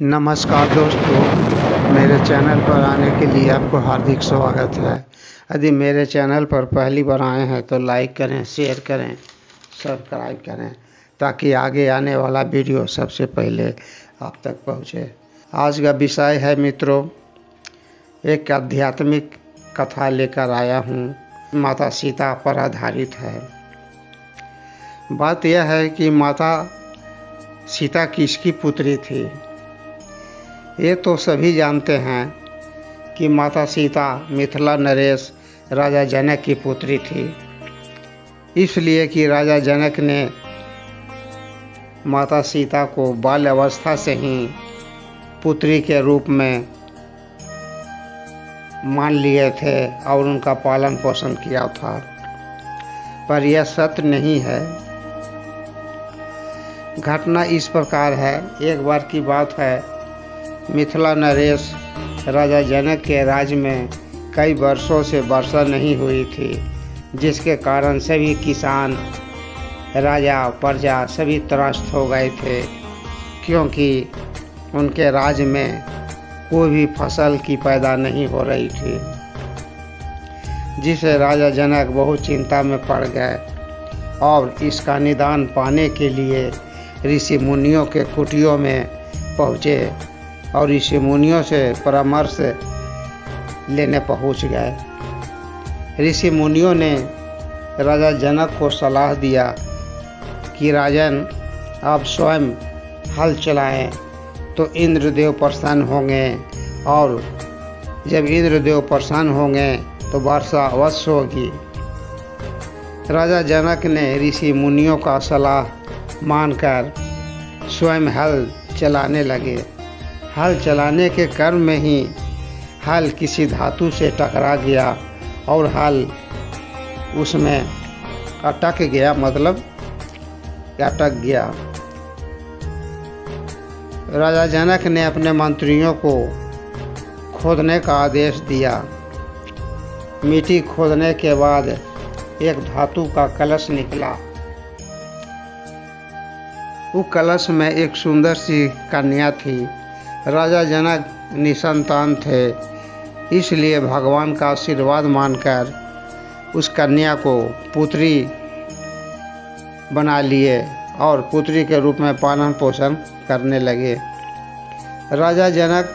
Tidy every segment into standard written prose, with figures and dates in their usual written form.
नमस्कार दोस्तों, मेरे चैनल पर आने के लिए आपको हार्दिक स्वागत है। यदि मेरे चैनल पर पहली बार आए हैं तो लाइक करें, शेयर करें, सब्सक्राइब करें ताकि आगे आने वाला वीडियो सबसे पहले आप तक पहुंचे। आज का विषय है मित्रों, एक आध्यात्मिक कथा लेकर आया हूं, माता सीता पर आधारित है। बात यह है कि माता सीता किसकी पुत्री थी। ये तो सभी जानते हैं कि माता सीता मिथिला नरेश राजा जनक की पुत्री थी, इसलिए कि राजा जनक ने माता सीता को बाल्य अवस्था से ही पुत्री के रूप में मान लिए थे और उनका पालन पोषण किया था, पर यह सत्य नहीं है। घटना इस प्रकार है। एक बार की बात है, मिथिला नरेश राजा जनक के राज्य में कई वर्षों से वर्षा नहीं हुई थी, जिसके कारण सभी किसान, राजा, प्रजा सभी त्रस्त हो गए थे, क्योंकि उनके राज्य में कोई भी फसल की पैदा नहीं हो रही थी, जिससे राजा जनक बहुत चिंता में पड़ गए और इसका निदान पाने के लिए ऋषि मुनियों के कुटियों में पहुँचे और ऋषि मुनियों से परामर्श लेने पहुंच गए। ऋषि मुनियों ने राजा जनक को सलाह दिया कि राजन, आप स्वयं हल चलाएं तो इंद्रदेव प्रसन्न होंगे, और जब इंद्रदेव प्रसन्न होंगे तो वर्षा अवश्य होगी। राजा जनक ने ऋषि मुनियों का सलाह मानकर स्वयं हल चलाने लगे। हल चलाने के क्रम में ही हल किसी धातु से टकरा गया और हल उसमें अटक गया, मतलब अटक गया। राजा जनक ने अपने मंत्रियों को खोदने का आदेश दिया। मिट्टी खोदने के बाद एक धातु का कलश निकला। उस कलश में एक सुंदर सी कन्या थी। राजा जनक निसंतान थे, इसलिए भगवान का आशीर्वाद मानकर उस कन्या को पुत्री बना लिए और पुत्री के रूप में पालन पोषण करने लगे। राजा जनक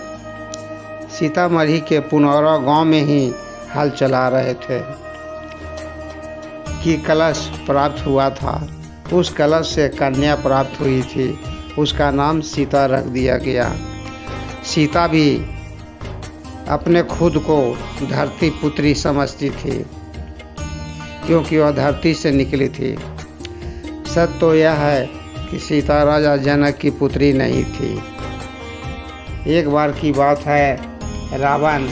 सीतामढ़ी के पुनौरा गांव में ही हल चला रहे थे कि कलश प्राप्त हुआ था। उस कलश से कन्या प्राप्त हुई थी, उसका नाम सीता रख दिया गया। सीता भी अपने खुद को धरती पुत्री समझती थी, क्योंकि वह धरती से निकली थी। सत्य तो यह है कि सीता राजा जनक की पुत्री नहीं थी। एक बार की बात है, रावण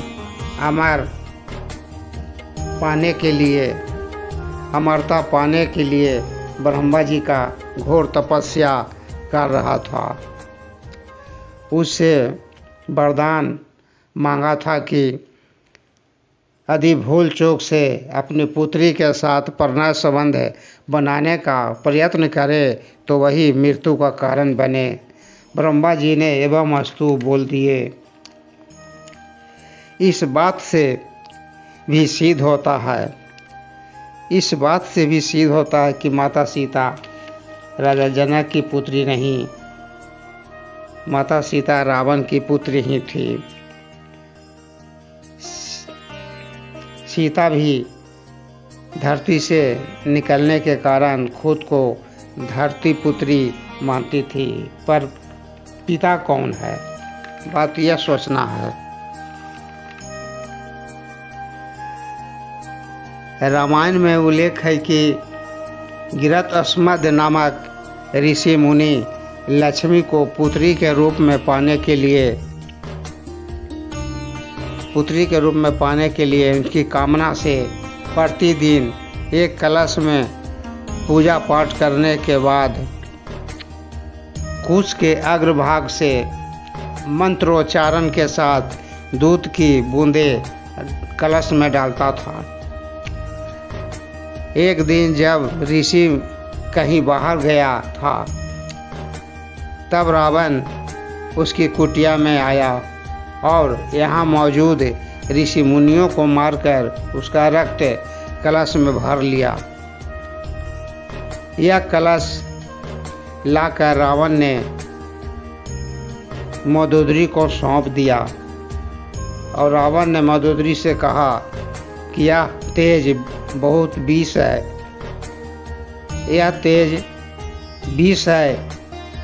अमरता पाने के लिए ब्रह्मा जी का घोर तपस्या कर रहा था। उससे वरदान मांगा था कि यदि भूल चूक से अपनी पुत्री के साथ प्रणय संबंध बनाने का प्रयत्न करे तो वही मृत्यु का कारण बने। ब्रह्मा जी ने एवं अस्तु बोल दिए। इस बात से भी सिद्ध होता है कि माता सीता राजा जनक की पुत्री नहीं, माता सीता रावण की पुत्री ही थी। सीता भी धरती से निकलने के कारण खुद को धरती पुत्री मानती थी, पर पिता कौन है, बात यह सोचना है। रामायण में उल्लेख है कि गिरतअस्मद नामक ऋषि मुनि लक्ष्मी को पुत्री के रूप में पाने के लिए उनकी कामना से प्रतिदिन एक कलश में पूजा पाठ करने के बाद कुश के अग्रभाग से मंत्रोच्चारण के साथ दूध की बूंदें कलश में डालता था। एक दिन जब ऋषि कहीं बाहर गया था, तब रावण उसकी कुटिया में आया और यहाँ मौजूद ऋषि मुनियों को मारकर उसका रक्त कलश में भर लिया। यह कलश लाकर रावण ने मंदोदरी को सौंप दिया और रावण ने मंदोदरी से कहा कि यह तेज बहुत विष है, यह तेज विष है,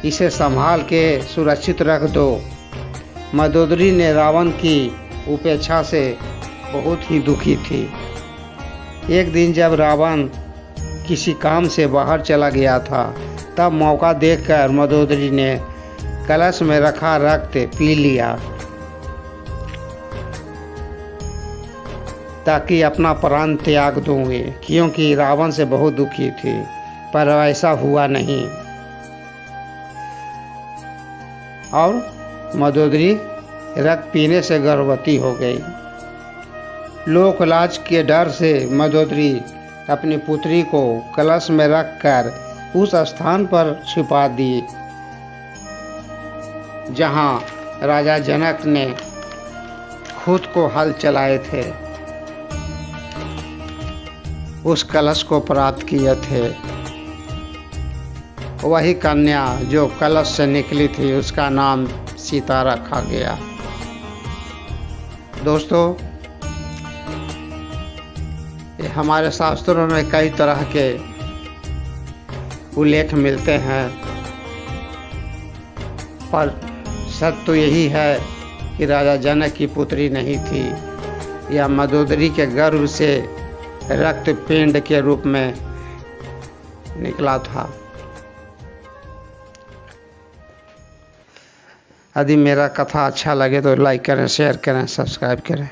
इसे संभाल के सुरक्षित रख दो। मंदोदरी ने रावण की उपेक्षा से बहुत ही दुखी थी। एक दिन जब रावण किसी काम से बाहर चला गया था, तब मौका देखकर मंदोदरी ने कलश में रखा रक्त पी लिया ताकि अपना प्राण त्याग दूंगी, क्योंकि रावण से बहुत दुखी थी, पर ऐसा हुआ नहीं और मंदोदरी रक्त पीने से गर्भवती हो गई। लोकलाज के डर से मंदोदरी अपनी पुत्री को कलश में रखकर उस स्थान पर छिपा दी जहां राजा जनक ने खुद को हल चलाए थे, उस कलश को प्राप्त किए थे। वही कन्या जो कलश से निकली थी, उसका नाम सीता रखा गया। दोस्तों, ये हमारे शास्त्रों में कई तरह के उल्लेख मिलते हैं, पर सत्य तो यही है कि राजा जनक की पुत्री नहीं थी, यह मंदोदरी के गर्भ से रक्त पिंड के रूप में निकला था। यदि मेरा कथा अच्छा लगे तो लाइक करें, शेयर करें, सब्सक्राइब करें।